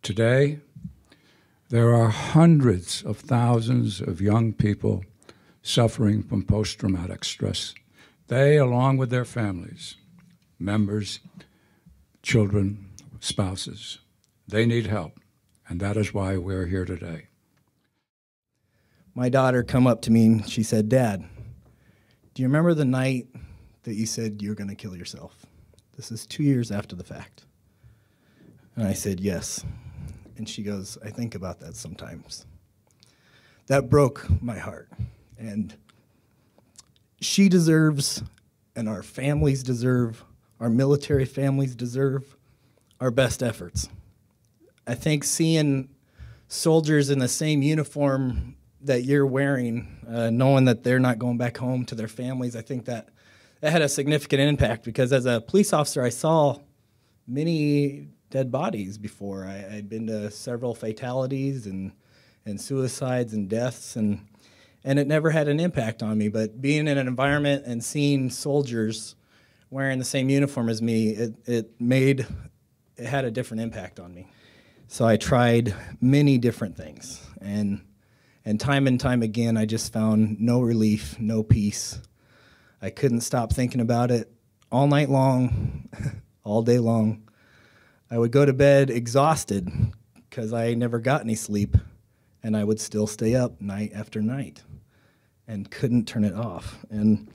Today, there are hundreds of thousands of young people suffering from post-traumatic stress. They, along with their families, members, children, spouses, they need help, and that is why we're here today. My daughter come up to me and she said, "Dad, do you remember the night that you said you were going to kill yourself?" This is 2 years after the fact. And I said, "Yes." And she goes, "I think about that sometimes." That broke my heart. And she deserves, and our families deserve, our military families deserve our best efforts. I think seeing soldiers in the same uniform that you're wearing, knowing that they're not going back home to their families, I think that had a significant impact, because as a police officer, I saw many dead bodies before. I'd been to several fatalities and suicides and deaths, and it never had an impact on me. But being in an environment and seeing soldiers wearing the same uniform as me, it had a different impact on me. So I tried many different things, and time and time again, I just found no relief, no peace. I couldn't stop thinking about it all night long, all day long. I would go to bed exhausted because I never got any sleep, and I would still stay up night after night and couldn't turn it off. And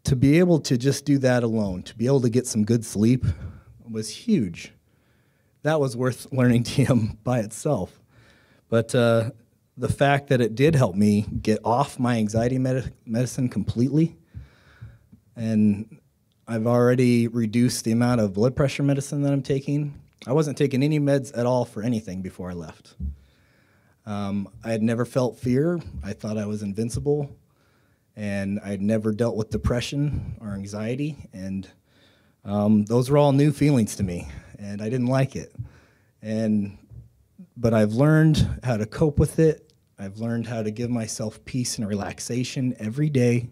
to be able to just do that alone, to be able to get some good sleep, was huge. That was worth learning TM by itself. But the fact that it did help me get off my anxiety medicine completely, and I've already reduced the amount of blood pressure medicine that I'm taking. I wasn't taking any meds at all for anything before I left. I had never felt fear. I thought I was invincible, and I'd never dealt with depression or anxiety, and those were all new feelings to me, and I didn't like it. But I've learned how to cope with it. I've learned how to give myself peace and relaxation every day.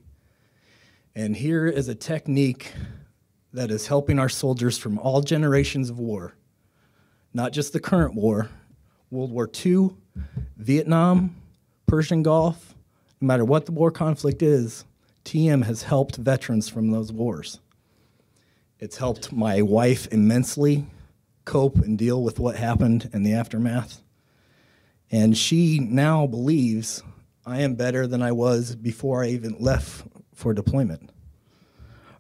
And here is a technique that is helping our soldiers from all generations of war, not just the current war, World War II, Vietnam, Persian Gulf. No matter what the war conflict is, TM has helped veterans from those wars. It's helped my wife immensely cope and deal with what happened in the aftermath. And she now believes I am better than I was before I even left for deployment.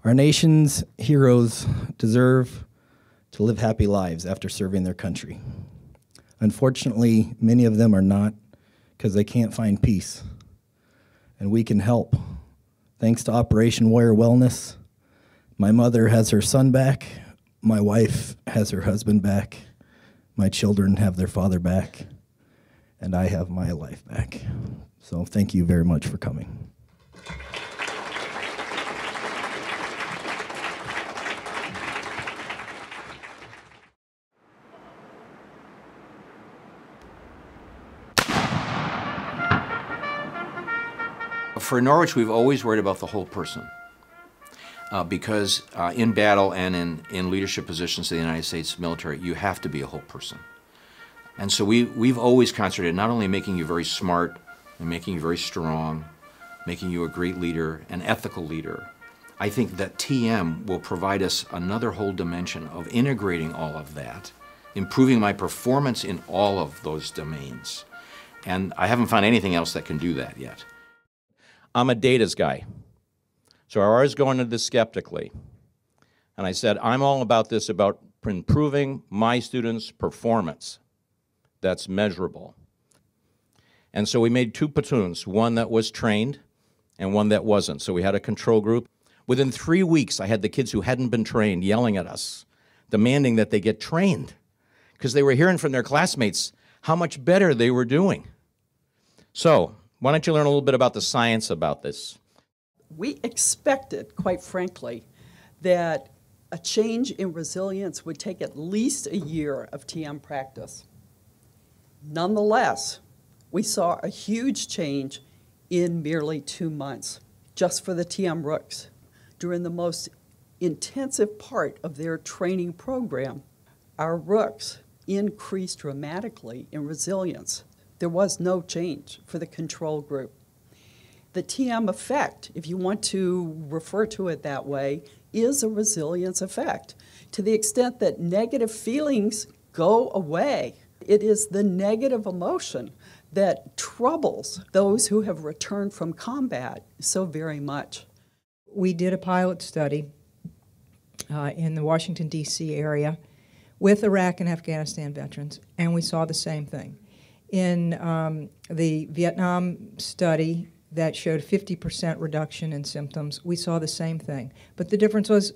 Our nation's heroes deserve to live happy lives after serving their country. Unfortunately, many of them are not, because they can't find peace. And we can help. Thanks to Operation Warrior Wellness, my mother has her son back, my wife has her husband back, my children have their father back, and I have my life back. So thank you very much for coming. For Norwich, we've always worried about the whole person. Because in battle and in leadership positions in the United States military, you have to be a whole person. And so we've always concentrated not only making you very smart and making you very strong, making you a great leader, an ethical leader. I think that TM will provide us another whole dimension of integrating all of that, improving my performance in all of those domains. And I haven't found anything else that can do that yet. I'm a data's guy. So I always go into this skeptically. And I said, I'm all about this, about improving my students' performance that's measurable. And so we made two platoons, one that was trained and one that wasn't. So we had a control group. Within 3 weeks, I had the kids who hadn't been trained yelling at us, demanding that they get trained, because they were hearing from their classmates how much better they were doing. So why don't you learn a little bit about the science about this? We expected, quite frankly, that a change in resilience would take at least a year of TM practice. Nonetheless, we saw a huge change in merely 2 months, just for the TM Rooks, during the most intensive part of their training program. our rooks increased dramatically in resilience. There was no change for the control group. The TM effect, if you want to refer to it that way, is a resilience effect. To the extent that negative feelings go away, it is the negative emotion that troubles those who have returned from combat so very much. We did a pilot study in the Washington, D.C. area with Iraq and Afghanistan veterans, and we saw the same thing. In the Vietnam study that showed 50% reduction in symptoms, we saw the same thing. But the difference was,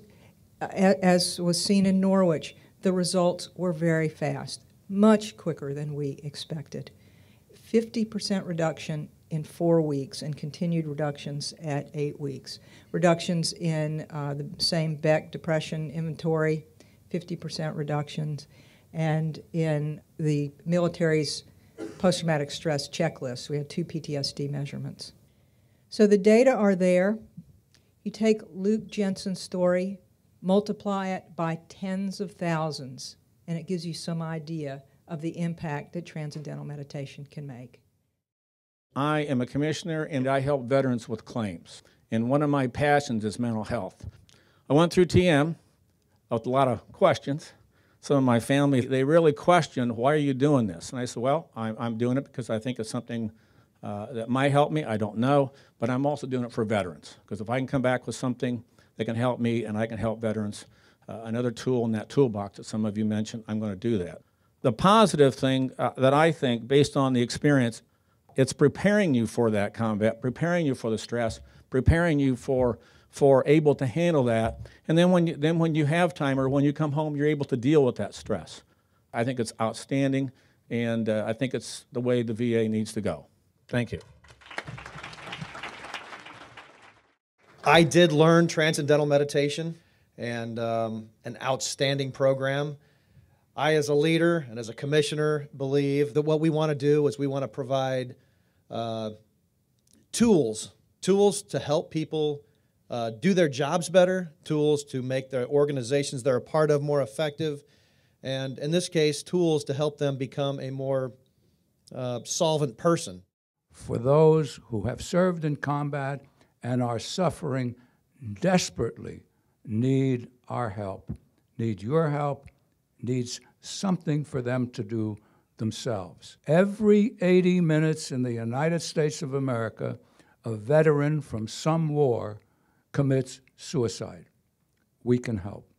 as was seen in Norwich, the results were very fast, much quicker than we expected. 50% reduction in 4 weeks and continued reductions at 8 weeks. Reductions in the same Beck depression inventory, 50% reductions, and in the military's post-traumatic stress checklist, we had 2 PTSD measurements. So the data are there. You take Luke Jensen's story, multiply it by tens of thousands, and it gives you some idea of the impact that Transcendental Meditation can make. I am a commissioner and I help veterans with claims. And one of my passions is mental health. I went through TM with a lot of questions. Some of my family, they really questioned, why are you doing this? And I said, well, I'm doing it because I think it's something that might help me. I don't know, but I'm also doing it for veterans. Because if I can come back with something that can help me and I can help veterans, another tool in that toolbox that some of you mentioned, I'm going to do that. The positive thing that I think, based on the experience, it's preparing you for that combat, preparing you for the stress, preparing you for able to handle that. And then when you have time or when you come home, you're able to deal with that stress. I think it's outstanding, and I think it's the way the VA needs to go. Thank you. I did learn Transcendental Meditation, and an outstanding program. I, as a leader and as a commissioner, believe that what we want to do is we want to provide tools to help people do their jobs better, tools to make their organizations they're a part of more effective, and in this case, tools to help them become a more solvent person. For those who have served in combat and are suffering desperately, need our help, need your help, needs something for them to do themselves. Every 80 minutes in the United States of America, a veteran from some war commits suicide. We can help.